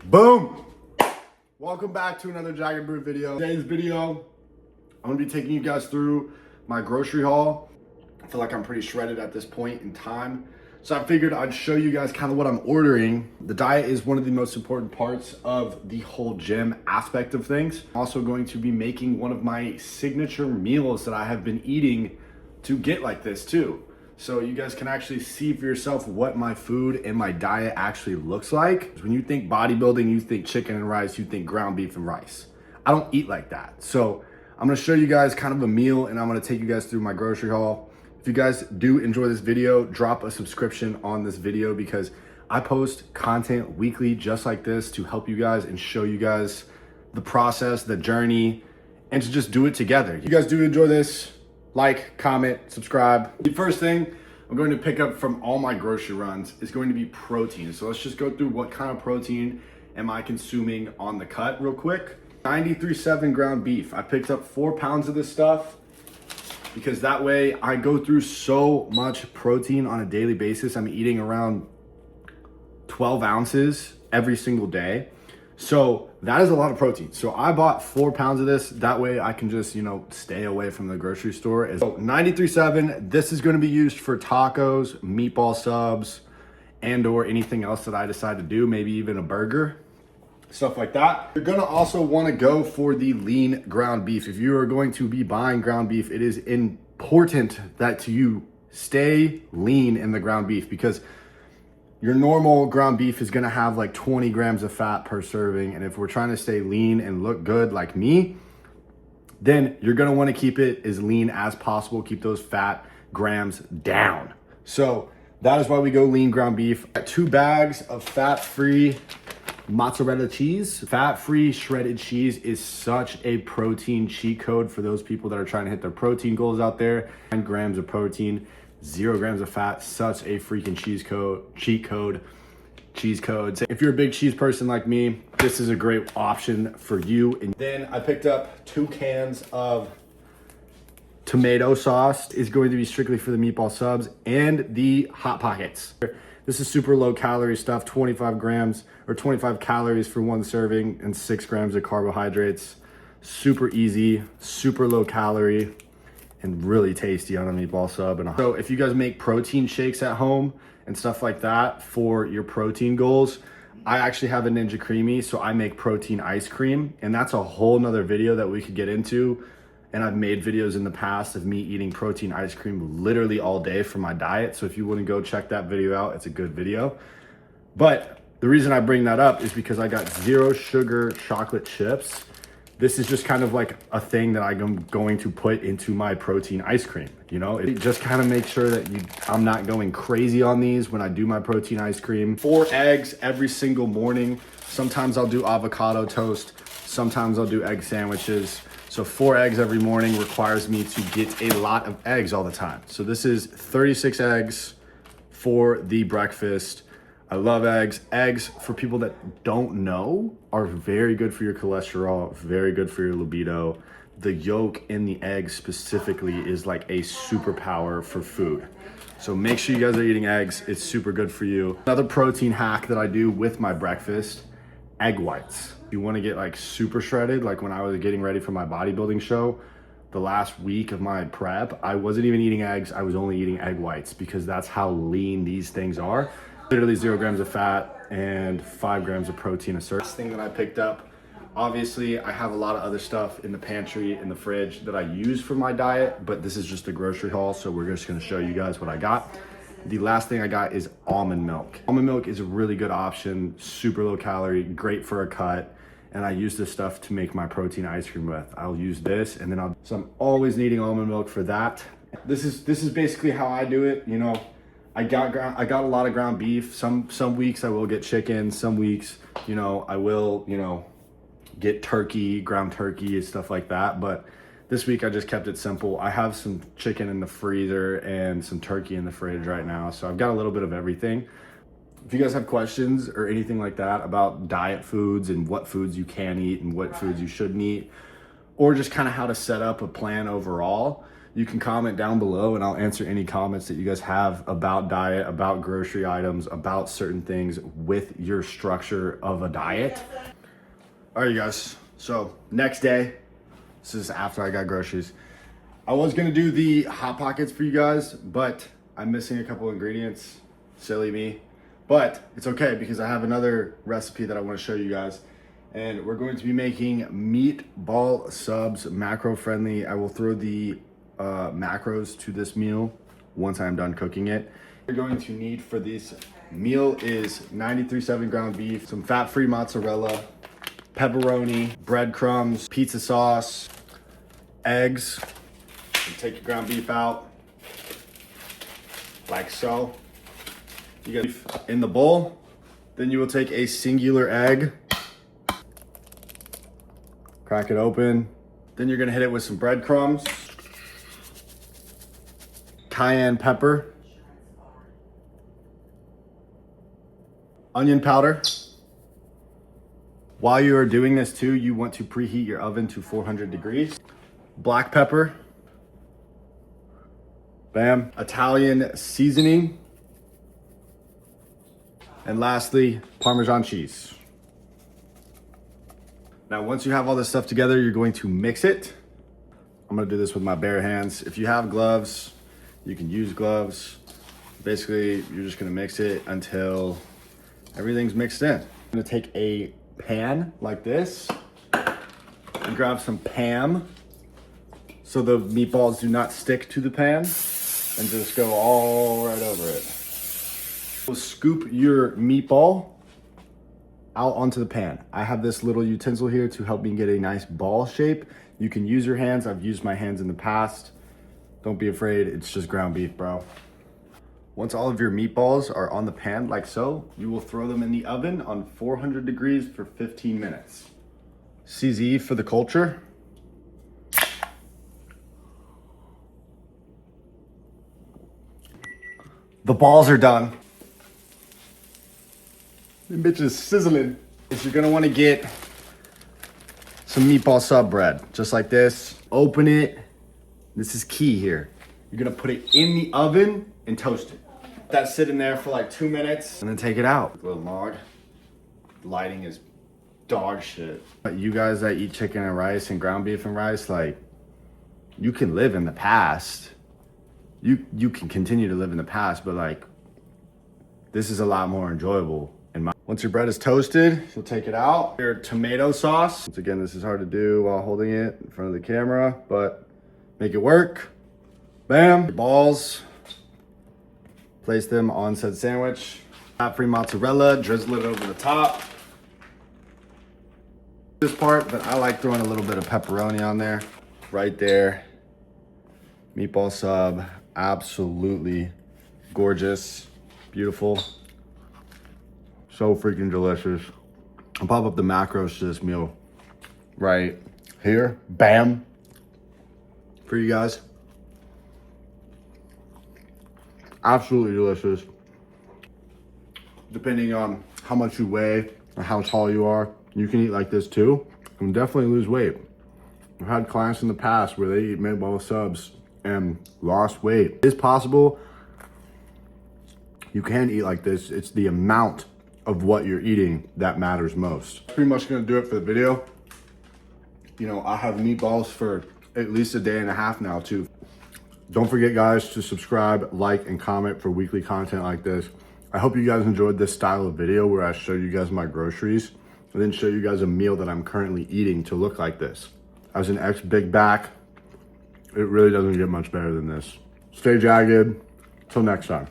Boom! Welcome back to another Jagged Brew video. Today's video, I'm gonna be taking you guys through my grocery haul. I feel like I'm pretty shredded at this point in time. So I figured I'd show you guys kind of what I'm ordering. The diet is one of the most important parts of the whole gym aspect of things. I'm also going to be making one of my signature meals that I have been eating to get like this too. So you guys can actually see for yourself what my food and my diet actually looks like. When you think bodybuilding, you think chicken and rice, you think ground beef and rice. I don't eat like that. So I'm gonna show you guys kind of a meal and I'm gonna take you guys through my grocery haul. If you guys do enjoy this video, drop a subscription on this video because I post content weekly just like this to help you guys and show you guys the process, the journey, and to just do it together. If you guys do enjoy this, like, comment, subscribe. The first thing I'm going to pick up from all my grocery runs is going to be protein. So let's just go through what kind of protein am I consuming on the cut real quick. 93.7 ground beef. I picked up 4 pounds of this stuff because that way I go through so much protein on a daily basis. I'm eating around 12 ounces every single day. So that is a lot of protein. So I bought 4 pounds of this. That way I can just, stay away from the grocery store. So 93.7, this is gonna be used for tacos, meatball subs, and or anything else that I decide to do, maybe even a burger, stuff like that. You're gonna also wanna go for the lean ground beef. If you are going to be buying ground beef, it is important that you stay lean in the ground beef because your normal ground beef is gonna have like 20 grams of fat per serving. And if we're trying to stay lean and look good like me, then you're gonna wanna keep it as lean as possible. Keep those fat grams down. So that is why we go lean ground beef. 2 bags of fat-free mozzarella cheese. Fat-free shredded cheese is such a protein cheat code for those people that are trying to hit their protein goals out there. 9 grams of protein, 0 grams of fat, such a freaking cheat code. If you're a big cheese person like me, this is a great option for you. And then I picked up 2 cans of tomato sauce. It's going to be strictly for the meatball subs and the Hot Pockets. This is super low calorie stuff, 25 grams or 25 calories for 1 serving and 6 grams of carbohydrates. Super easy, super low calorie, and really tasty on a meatball sub. And so if you guys make protein shakes at home and stuff like that for your protein goals, I actually have a Ninja Creamy, so I make protein ice cream, and that's a whole nother video that we could get into. And I've made videos in the past of me eating protein ice cream literally all day for my diet. So if you want to go check that video out, it's a good video. But the reason I bring that up is because I got 0 sugar chocolate chips. This is just kind of like a thing that I'm going to put into my protein ice cream. It just kind of makes sure that I'm not going crazy on these when I do my protein ice cream. 4 eggs every single morning. Sometimes I'll do avocado toast. Sometimes I'll do egg sandwiches. So 4 eggs every morning requires me to get a lot of eggs all the time. So this is 36 eggs for the breakfast. I love eggs. Eggs, for people that don't know, are very good for your cholesterol, very good for your libido. The yolk in the egg specifically is like a superpower for food. So make sure you guys are eating eggs. It's super good for you. Another protein hack that I do with my breakfast, egg whites. You want to get like super shredded, like when I was getting ready for my bodybuilding show, the last week of my prep, I wasn't even eating eggs. I was only eating egg whites because that's how lean these things are. Literally 0 grams of fat and 5 grams of protein a serving. Last thing that I picked up, obviously I have a lot of other stuff in the pantry, in the fridge that I use for my diet, but this is just a grocery haul, so we're just gonna show you guys what I got. The last thing I got is almond milk. Almond milk is a really good option, super low calorie, great for a cut, and I use this stuff to make my protein ice cream with. I'll use this, and then so I'm always needing almond milk for that. This is basically how I do it, I got a lot of ground beef. Some weeks I will get chicken. Some weeks, I will, get turkey, ground turkey and stuff like that. But this week I just kept it simple. I have some chicken in the freezer and some turkey in the fridge right now. So I've got a little bit of everything. If you guys have questions or anything like that about diet foods and what foods you can eat and what foods you shouldn't eat, or just kind of how to set up a plan overall, You can comment down below and I'll answer any comments that you guys have about diet, about grocery items, about certain things with your structure of a diet. All right, you guys. So next day, this is after I got groceries. I was gonna do the Hot Pockets for you guys, but I'm missing a couple ingredients. Silly me. But it's okay because I have another recipe that I wanna show you guys. And we're going to be making meatball subs, macro friendly. I will throw the macros to this meal once I'm done cooking it. What you're going to need for this meal is 93.7 ground beef, some fat-free mozzarella, pepperoni, breadcrumbs, pizza sauce, eggs. And take your ground beef out like so. You get beef in the bowl. Then you will take a singular egg, crack it open. Then you're gonna hit it with some breadcrumbs, cayenne pepper, onion powder. While you are doing this too, you want to preheat your oven to 400 degrees. Black pepper, bam, Italian seasoning, and lastly, Parmesan cheese. Now, once you have all this stuff together, you're going to mix it. I'm gonna do this with my bare hands. If you have gloves, you can use gloves. Basically, you're just gonna mix it until everything's mixed in. I'm gonna take a pan like this and grab some Pam so the meatballs do not stick to the pan, and just go all right over it. We'll scoop your meatball out onto the pan. I have this little utensil here to help me get a nice ball shape. You can use your hands. I've used my hands in the past. Don't be afraid, it's just ground beef, bro. Once all of your meatballs are on the pan like so, you will throw them in the oven on 400 degrees for 15 minutes. CZ for the culture. The balls are done. The bitch is sizzling. You're gonna wanna get some meatball sub bread, just like this. Open it. This is key here. You're gonna put it in the oven and toast it. Let that sit in there for like 2 minutes and then take it out. Little log. Lighting is dog shit. But you guys that eat chicken and rice and ground beef and rice, like, you can live in the past. You can continue to live in the past, but like, this is a lot more enjoyable. Once your bread is toasted, you'll take it out. Your tomato sauce. Once again, this is hard to do while holding it in front of the camera, but make it work. Bam. Your balls. Place them on said sandwich. Fat-free mozzarella, drizzle it over the top. This part, but I like throwing a little bit of pepperoni on there. Right there. Meatball sub, absolutely gorgeous, beautiful. So freaking delicious. I'll pop up the macros to this meal right here. Bam. For you guys. Absolutely delicious. Depending on how much you weigh or how tall you are, you can eat like this too and definitely lose weight. I've had clients in the past where they eat meatball subs and lost weight. It's possible. You can eat like this. It's the amount of what you're eating that matters most. Pretty much gonna do it for the video. You know, I have meatballs for at least a day and a half now too. Don't forget guys to subscribe, like, and comment for weekly content like this. I hope you guys enjoyed this style of video where I show you guys my groceries and then show you guys a meal that I'm currently eating to look like this. As an ex-big back, it really doesn't get much better than this. Stay jagged, till next time.